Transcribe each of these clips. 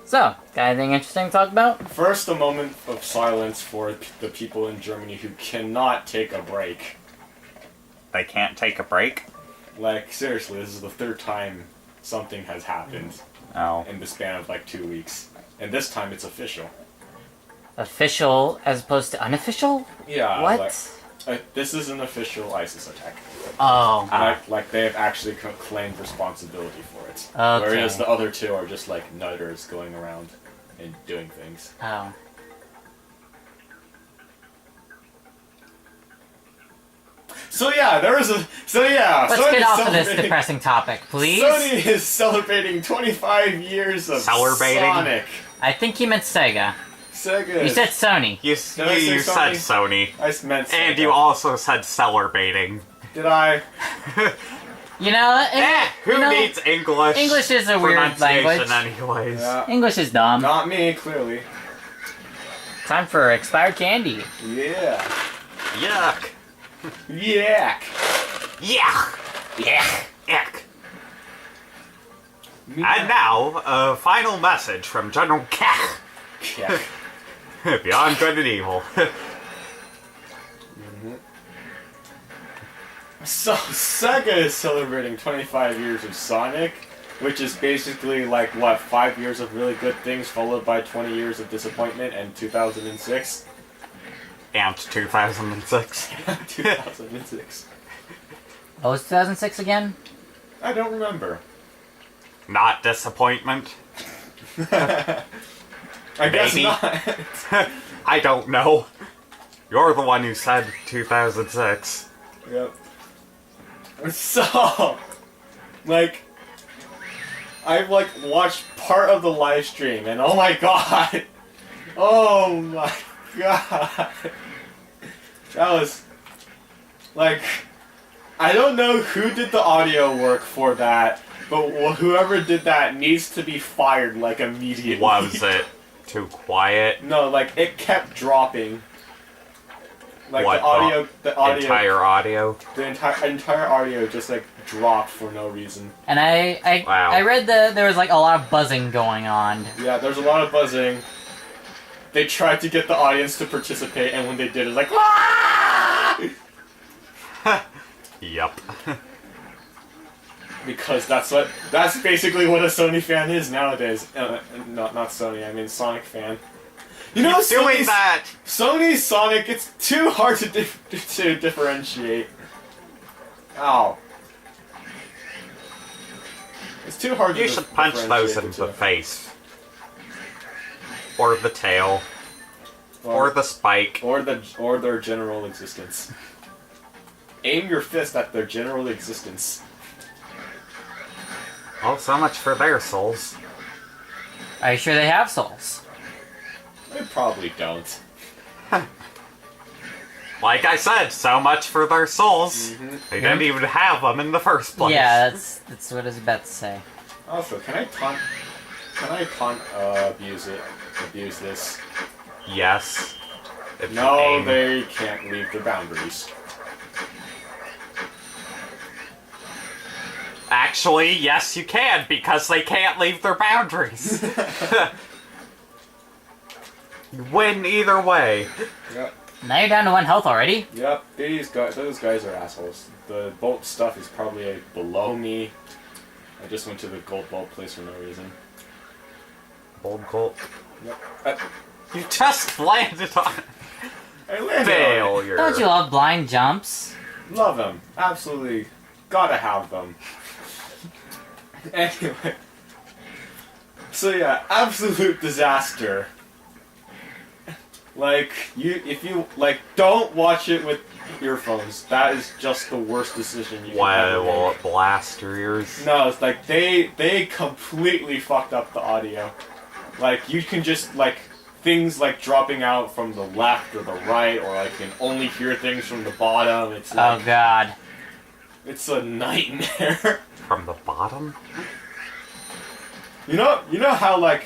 So, got anything interesting to talk about? First, a moment of silence for the people in Germany who cannot take a break. They can't take a break? Like, seriously, this is the third time something has happened in the span of like 2 weeks. And this time it's official. Official as opposed to unofficial? Yeah. What? This is an official ISIS attack. Oh. Like they have actually claimed responsibility for it. Okay. Whereas the other two are just like nutters going around and doing things. Oh. So yeah, Let's Sony's get off of this depressing topic, please. Sony is celebrating 25 years of Sonic. I think you meant Sega. Sega. You said Sony. You said Sony. I meant Sega. And you also said celebrating. Did I? You know, who needs English? English is a weird language. Anyways. Yeah. English is dumb. Not me, clearly. Time for expired candy. Yeah. Yuck. Yuck. Yuck. Yuck. Yuck. And now, a final message from General Kech. Yeah. Beyond Good and Evil. So, Sega is celebrating 25 years of Sonic, which is basically like, what, 5 years of really good things followed by 20 years of disappointment and 2006? And 2006. 2006. What was 2006 again? I don't remember. Not disappointment. I guess not. I don't know. You're the one who said 2006. Yep. So, like, I've like watched part of the live stream, and oh my god, oh my god, that was like, I don't know who did the audio work for that, but whoever did that needs to be fired like immediately. Was it too quiet? No, like it kept dropping. Like what, the audio, entire audio? The entire audio just like dropped for no reason. And I read there was like a lot of buzzing going on. Yeah, there's a lot of buzzing. They tried to get the audience to participate, and when they did, it was like, ah! Yup. Because that's basically what a Sony fan is nowadays. Not Sony, I mean Sonic fan. You know, doing that. Sony's Sonic, it's too hard to differentiate. Ow. It's too hard to You should punch those in the face. Or the tail. Or the spike. Or their general existence. Aim your fist at their general existence. Well, so much for their souls. Are you sure they have souls? They probably don't. Like I said, so much for their souls. Mm-hmm. They didn't even have them in the first place. Yeah, that's what I was about to say. Also, can I abuse this? Yes. If you No, aim. they can't leave their boundaries. Actually, yes you can, because they can't leave their boundaries. You win either way. Yep. Now you're down to 1 health already? Yep, those guys are assholes. The bolt stuff is probably below me. I just went to the gold bolt place for no reason. Bold Colt. Yep. You just landed on it. I landed Failure. Don't you love blind jumps? Love them. Absolutely. Gotta have them. Anyway. So yeah, absolute disaster. Like, if you don't watch it with earphones. That is just the worst decision you can ever Will make. it blast your ears? No, it's like, they completely fucked up the audio. Like, you can just, like, things like dropping out from the left or the right, or like you can only hear things from the bottom. It's like, Oh god. it's a nightmare. From the bottom? You know how like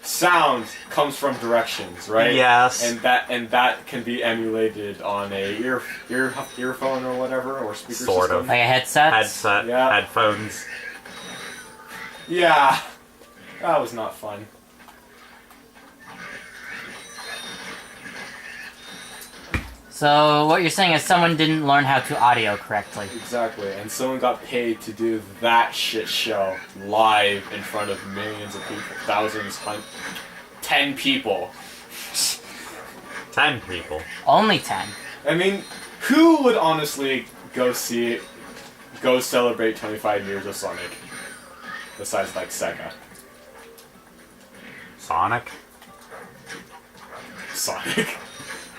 sound comes from directions, right? Yes. And that can be emulated on a earphone or whatever, or speaker Sort system. of. Like a headset? Headset, Yeah. headphones. Yeah, that was not fun. So what you're saying is someone didn't learn how to audio correctly. Exactly, and someone got paid to do that shit show live in front of millions of people, thousands, 10 people. 10 people. Only 10. I mean, who would honestly go celebrate 25 years of Sonic? Besides, like, Sega. Sonic? Sonic.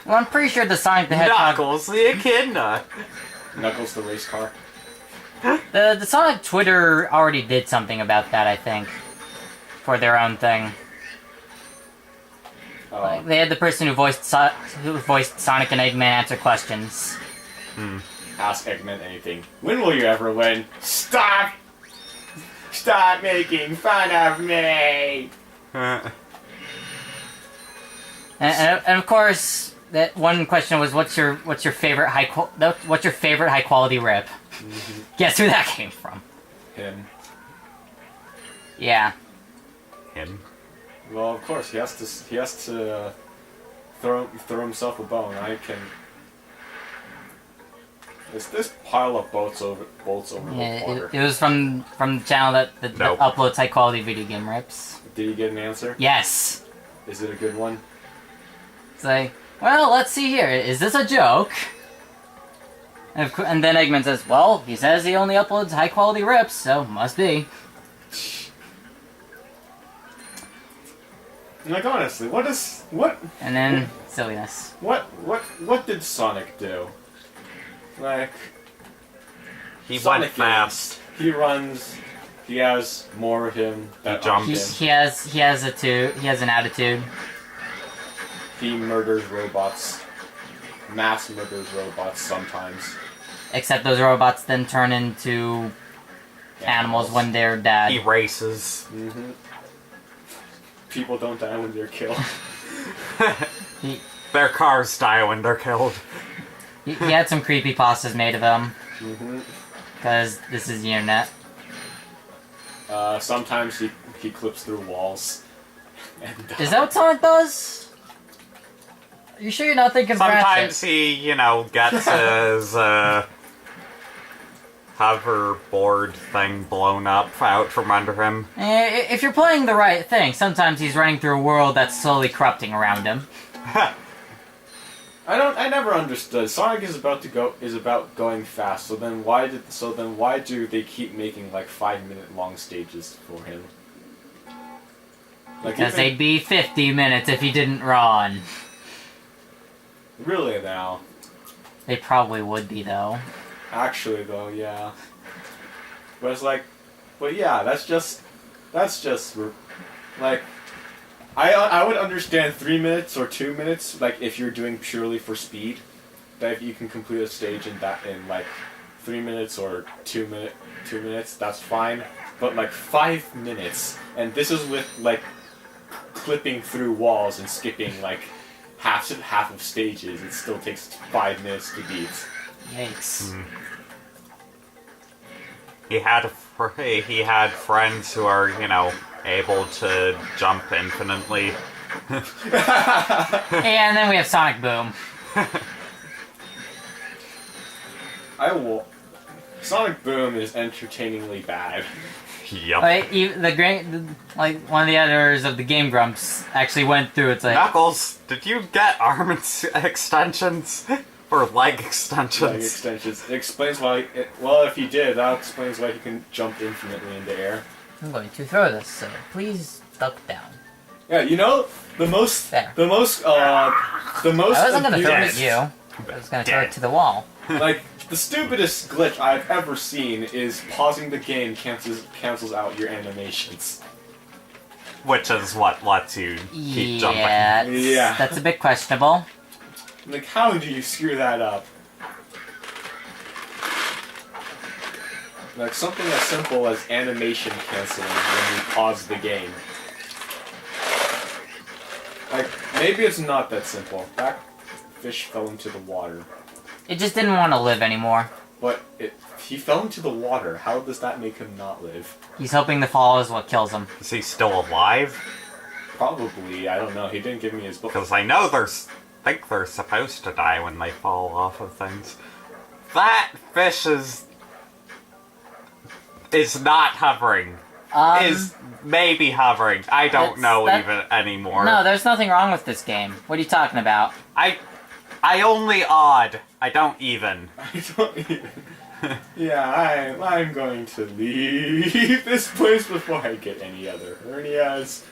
Well, I'm pretty sure the Sonic the Hedgehog... Knuckles the Echidna. Knuckles the race car. The Sonic Twitter already did something about that, I think. For their own thing. Like, they had the person who voiced Sonic and Eggman answer questions. Ask Eggman anything. When will you ever win? Stop! Stop making fun of me! And of course, that one question was, what's your favorite high quality rip? Guess who that came from? Him. Yeah. Him? Well, of course, he has to throw himself a bone. I can... Is this pile of bolts over the water? It was from the channel that uploads high quality video game rips. Did he get an answer? Yes. Is it a good one? It's like, well, let's see here. Is this a joke? And then Eggman says, well, he says he only uploads high quality rips, so must be. Like, honestly, what? And then silliness. What did Sonic do? Like, He Sonic went fast. He runs. He has more of him. That jumps. He has an attitude. He murders robots. Mass murders robots sometimes. Except those robots then turn into animals when they're dead. He races. People don't die when they're killed. Their cars die when they're killed. He had some creepypastas made of him. Because this is the internet. Sometimes he clips through walls. And, is that what Sonic does? Are you sure you're not thinking sometimes he, gets his hoverboard thing blown up out from under him. If you're playing the right thing, sometimes he's running through a world that's slowly corrupting around him. I never understood. Sonic is about going fast. So then why do they keep making like 5-minute long stages for him? Like, because they'd be 50 minutes if he didn't run. Really now? They probably would be though. Actually though, yeah. But it's like, but yeah, that's just like, I would understand 3 minutes or 2 minutes, like if you're doing purely for speed, that if you can complete a stage in like 3 minutes or 2 minutes, that's fine. But like 5 minutes, and this is with like clipping through walls and skipping like half of stages, it still takes 5 minutes to beat. Yikes. He had friends who are, able to jump infinitely. And then we have Sonic Boom. Sonic Boom is entertainingly bad. Yep. Like one of the editors of the Game Grumps actually went through. It's like, Knuckles, did you get arm extensions or leg extensions? Leg extensions. It explains why. Well, if he did, that explains why he can jump infinitely in the air. I'm going to throw this, so please duck down. Yeah, the most. There. I wasn't gonna throw it at you. I was gonna throw it to the wall. Like, the stupidest glitch I've ever seen is pausing the game cancels out your animations. Which is what lets you keep jumping. Yeah. That's a bit questionable. Like, how do you screw that up? Like, something as simple as animation canceling when you pause the game. Like, maybe it's not that simple. That fish fell into the water. It just didn't want to live anymore. But he fell into the water. How does that make him not live? He's hoping the fall is what kills him. Is he still alive? Probably. I don't know. He didn't give me his book. Because I know there's think they're supposed to die when they fall off of things. That fish is not hovering. Is maybe hovering. I don't know even anymore. No, there's nothing wrong with this game. What are you talking about? I only odd. I don't even. I don't even. Yeah, I'm going to leave this place before I get any other hernias.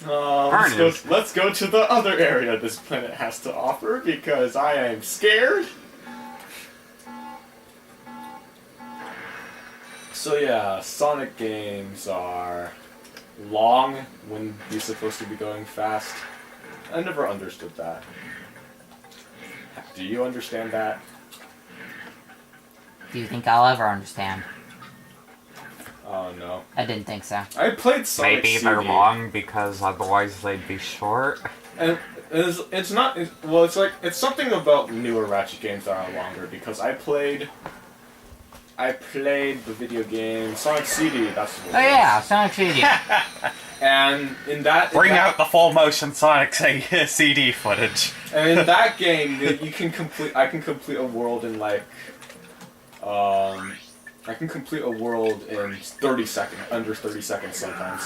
Let's go to the other area this planet has to offer because I am scared. So yeah, Sonic games are long when you're supposed to be going fast. I never understood that. Do you understand that? Do you think I'll ever understand? Oh no. I didn't think so. I played Sonic Maybe CD. they're long because otherwise they'd be short. And it's not. Well, it's like it's something about newer Ratchet games that are longer because I played the video game Sonic CD. That's what Oh yeah, Sonic CD. And in that, Bring out the full motion Sonic CD footage. And in that game, you can complete. I can complete a world in like. I can complete a world in 30 seconds, under 30 seconds sometimes.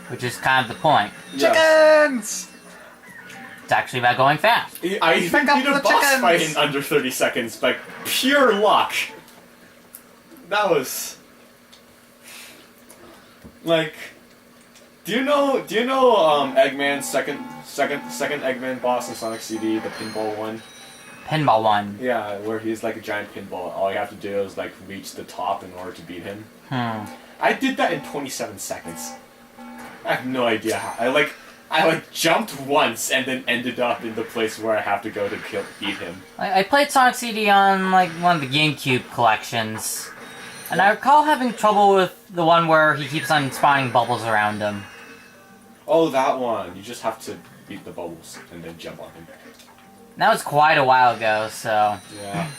Which is kind of the point. Yes. Chickens! It's actually about going fast. I even Pick up beat a the boss chickens! fight in under 30 seconds by pure luck. That was like, do you know Eggman's second Eggman boss in Sonic CD, the pinball one? Pinball one. Yeah, where he's like a giant pinball. All you have to do is like reach the top in order to beat him. I did that in 27 seconds. I have no idea how. I jumped once and then ended up in the place where I have to go to beat him. I played Sonic CD on like one of the GameCube collections, and I recall having trouble with the one where he keeps on spawning bubbles around him. Oh, that one. You just have to beat the bubbles and then jump on him. That was quite a while ago, so... Yeah.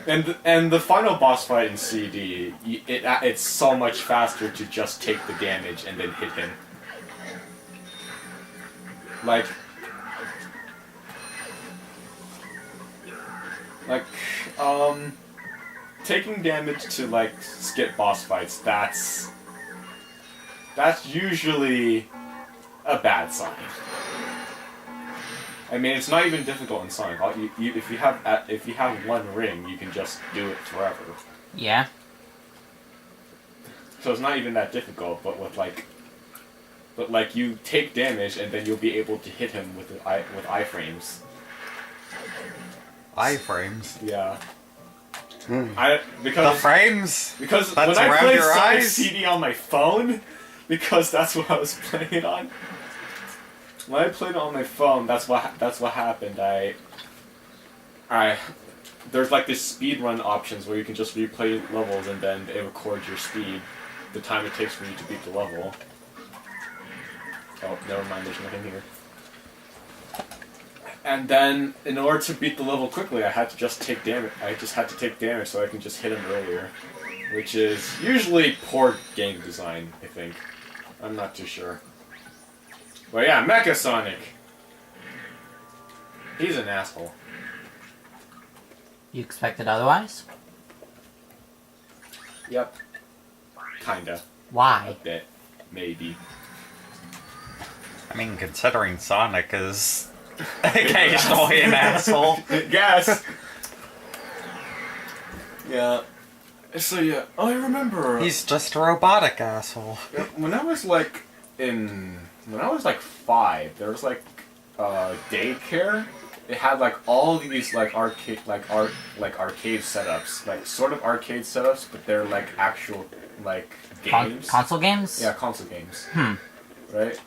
And the final boss fight in CD, it's so much faster to just take the damage and then hit him. Like, taking damage to, like, skip boss fights, that's usually a bad sign. I mean, it's not even difficult in Sonic. If you have one ring, you can just do it forever. Yeah. So it's not even that difficult, but you take damage and then you'll be able to hit him with iframes. Iframes? Yeah. The frames? Because That's when I around played your Sonic eyes? CD on my phone, because that's what I was playing it on. When I played it on my phone, that's what happened. There's like this speedrun options where you can just replay levels and then it records your speed, the time it takes for you to beat the level. Oh, never mind, there's nothing here. And then, in order to beat the level quickly, I had to just take damage. I just had to take damage so I can just hit him earlier, which is usually poor game design, I think. I'm not too sure. But yeah, Mecha Sonic. He's an asshole. You expected otherwise? Yep. Kinda. A Why? bit. Maybe. I mean, considering Sonic is occasionally an asshole. Guess. Yeah. So yeah, I remember. He's just a robotic asshole. When I was like 5, there was like daycare. It had like all these like arcade setups, like sort of arcade setups, but they're like actual like games. Console games? Yeah, console games. Right.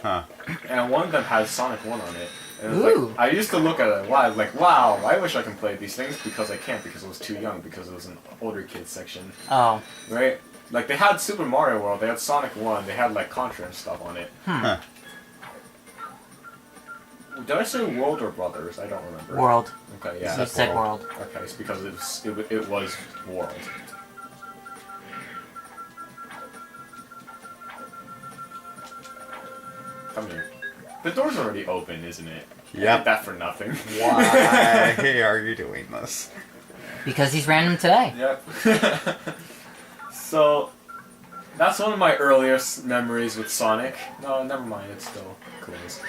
Huh. And one of them has Sonic 1 on it. And it was Ooh. like, I used to look at it wow, I wish I could play these things because I can't because I was too young because it was an older kids section. Oh. Right? Like they had Super Mario World, they had Sonic 1, they had like Contra and stuff on it. Huh. Did I say World or Brothers? I don't remember. World. Okay, yeah. You said World. Okay, it's because it was World. Come here. The door's already open, isn't it? I Yep. did that for nothing. Why are you doing this? Because he's random today. Yep. So, that's one of my earliest memories with Sonic. No, never mind, it's still closed.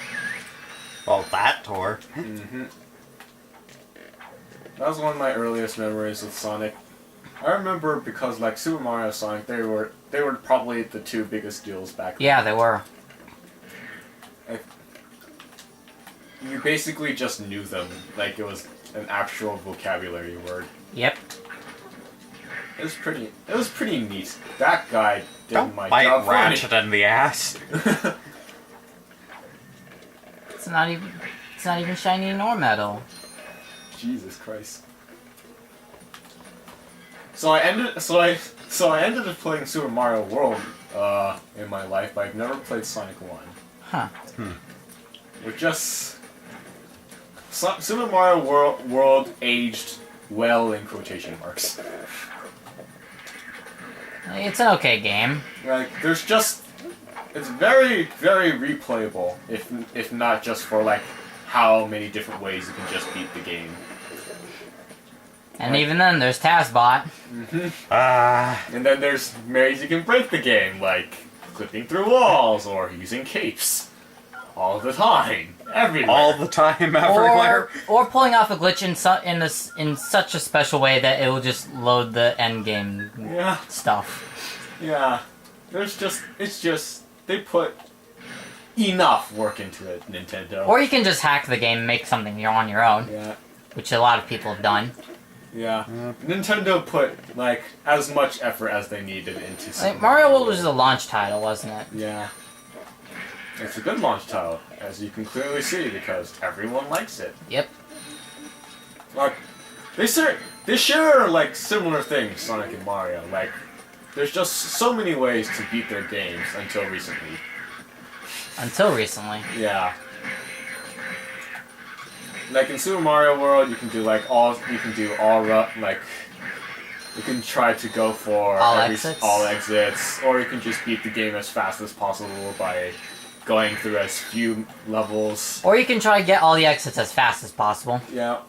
Well, that door. Mm-hmm. That was one of my earliest memories with Sonic. I remember because like Super Mario and Sonic, they were probably the two biggest deals back then. Yeah, they were. You basically just knew them, like it was an actual vocabulary word. Yep. It was pretty neat. That guy did Don't my bite job for me. Ratchet in the ass. It's not even shiny nor metal. Jesus Christ. So I ended up playing Super Mario World in my life, but I've never played Sonic 1. Huh. Which just Super Mario World aged well in quotation marks. It's an okay game. Like it's very very replayable if not just for like how many different ways you can just beat the game. And even then, there's TazBot. And then there's ways you can break the game, like clipping through walls or using capes. All the time, everywhere. All the time, everywhere. Or pulling off a glitch in such a special way that it will just load the end game Yeah, stuff. yeah. They put enough work into it, Nintendo. Or you can just hack the game and make something on your own, Yeah, which a lot of people have done. yeah. Nintendo put like as much effort as they needed into. Super Mario World was a launch title, wasn't it? Yeah. It's a good launch title, as you can clearly see, because everyone likes it. Yep. Like, they share like similar things, Sonic and Mario. Like, there's just so many ways to beat their games until recently. Until recently. Yeah. Like in Super Mario World, you can do you can try to go for all exits, or you can just beat the game as fast as possible by going through as few levels. Or you can try to get all the exits as fast as possible. Yeah.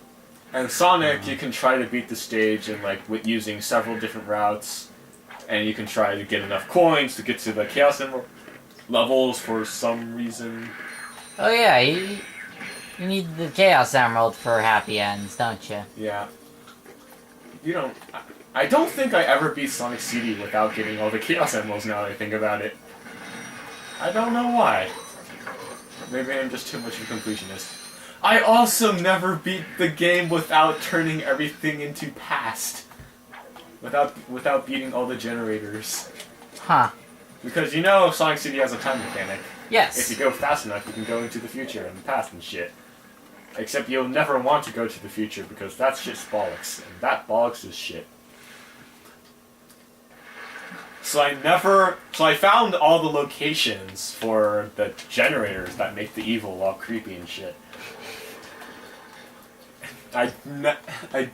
And Sonic, you can try to beat the stage and with using several different routes, and you can try to get enough coins to get to the Chaos Emerald levels for some reason. Oh yeah, you need the Chaos Emerald for happy ends, don't you? Yeah. You don't... I don't think I ever beat Sonic CD without getting all the Chaos Emeralds now that I think about it. I don't know why. Maybe I'm just too much of a completionist. I also never beat the game without turning everything into past. Without beating all the generators. Huh. Because Sonic CD has a time mechanic. Yes. If you go fast enough, you can go into the future and the past and shit. Except you'll never want to go to the future because that shit's bollocks. And that bollocks is shit. So I found all the locations for the generators that make the evil all creepy and shit. I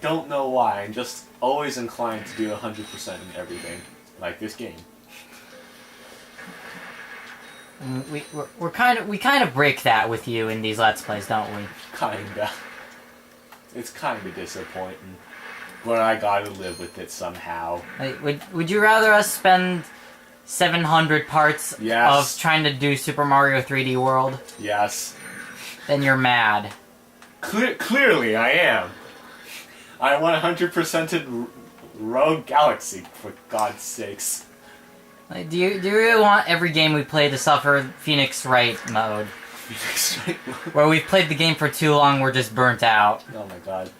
don't know why, I'm just always inclined to do 100% in everything. Like this game. We kind of break that with you in these Let's Plays, don't we? Kinda. It's kinda disappointing. But I gotta live with it somehow. Like, would you rather us spend 700 parts Yes. of trying to do Super Mario 3D World? Yes. Then you're mad. Clearly I am. I 100%ed Rogue Galaxy, for God's sakes. Like, do you really want every game we play to suffer Phoenix Wright mode? Where we've played the game for too long, we're just burnt out. Oh my god.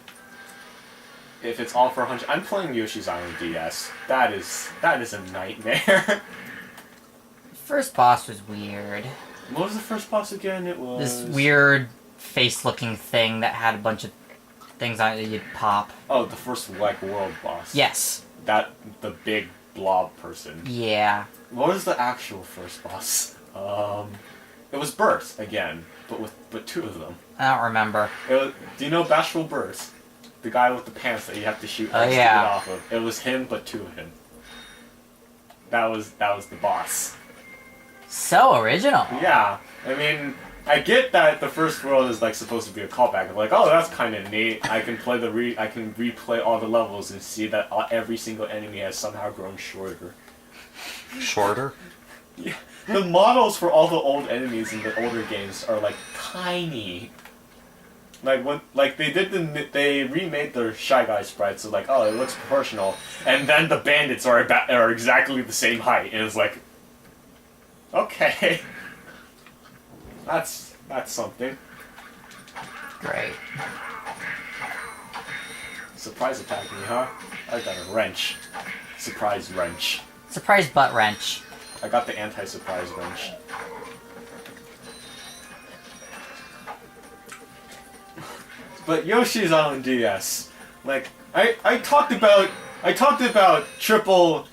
If it's all for 100... I'm playing Yoshi's Island DS. That is a nightmare. First boss was weird. What was the first boss again? It was... This weird face-looking thing that had a bunch of things on it that you'd pop. Oh, the first, world boss. Yes. The big blob person. Yeah. What was the actual first boss? It was Bert, again, but two of them. I don't remember. Do you know Bashful Bert? The guy with the pants that you have to shoot Oh, eggs to yeah. get off of. It was him, but two of him. That was the boss. So original. Yeah, I mean, I get that the first world is like supposed to be a callback. I'm like, oh, that's kind of neat. I can replay all the levels and see that every single enemy has somehow grown shorter. Shorter? Yeah, the models for all the old enemies in the older games are like tiny. Like when they remade their Shy Guy sprites, so like, oh, it looks proportional, and then the bandits are exactly the same height, and it's like, okay, that's something. Great. Surprise attack me, huh? I got a wrench. Surprise wrench. Surprise butt wrench. I got the anti-surprise wrench. But Yoshi's Island DS, like I talked about triple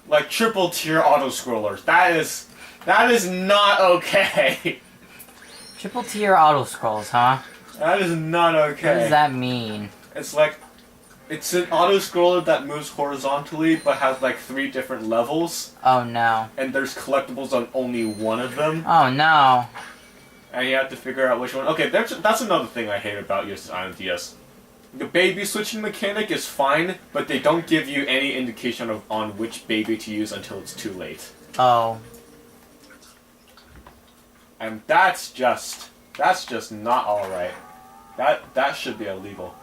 tier auto scrollers. That is not okay. Triple tier auto scrolls, huh? That is not okay. What does that mean? It's like it's an auto scroller that moves horizontally but has like 3 different levels. Oh no. And there's collectibles on only one of them. Oh no. And you have to figure out which one. Okay, that's another thing I hate about Yoshi's Island DS. The baby switching mechanic is fine, but they don't give you any indication on which baby to use until it's too late. Oh. And that's just not alright. That should be illegal.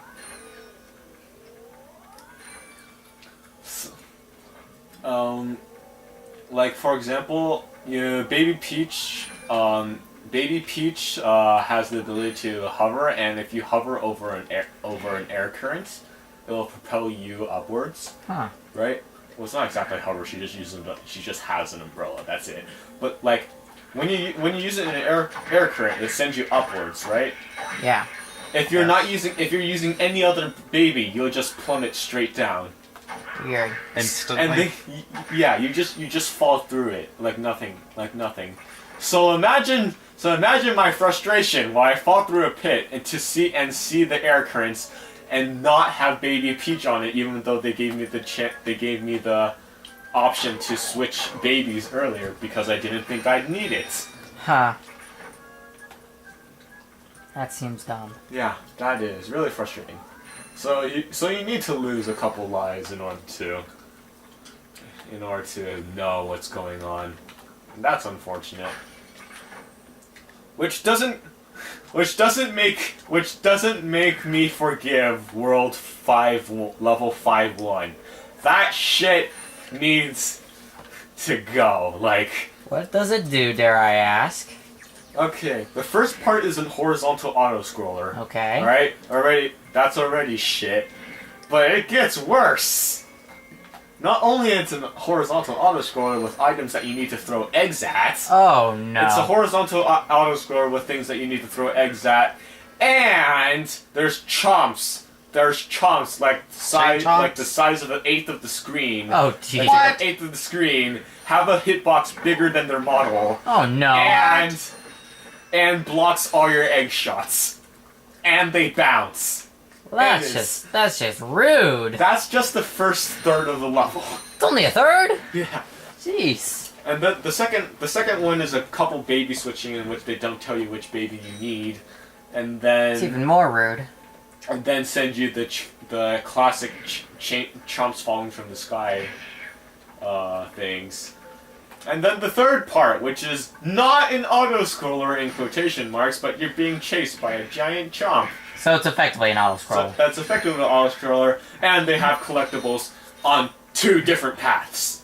So, like for example, Baby Peach. Baby Peach has the ability to hover, and if you hover over an air current, it will propel you upwards. Huh. Right? Well, it's not exactly hover. She just has an umbrella. That's it. But like, when you use it in an air current, it sends you upwards, right? Yeah. If you're using any other baby, you'll just plummet straight down. Weird. Instantly. And you just fall through it like nothing. So imagine my frustration while I fall through a pit and see the air currents and not have Baby Peach on it, even though they gave me the option to switch babies earlier because I didn't think I'd need it. Huh. That seems dumb. Yeah, that is really frustrating. So you need to lose a couple lives in order to know what's going on. And that's unfortunate. Which doesn't make me forgive level 5-1. That shit needs to go. Like, What does it do, dare I ask? okay, the first part is a horizontal auto scroller. Okay. Alright? That's already shit. But it gets worse. Not only it's a horizontal auto-scroller with items that you need to throw eggs at. Oh no. It's a horizontal auto-scroller with things that you need to throw eggs at. And there's chomps. There's chomps like the size of an eighth of the screen. Oh jeez. Like an eighth of the screen have a hitbox bigger than their model. Oh no. And blocks all your egg shots. And they bounce. Well, that's just rude. That's just the first third of the level. It's only a third? Yeah. Jeez. And the second one is a couple baby switching in which they don't tell you which baby you need, and then It's even more rude. And then send you the classic chomps falling from the sky things. And then the third part, which is not an auto-scroller in quotation marks, but you're being chased by a giant chomp. So it's effectively an auto-scroll. So that's effectively an auto-scroller, and they have collectibles on 2 different paths.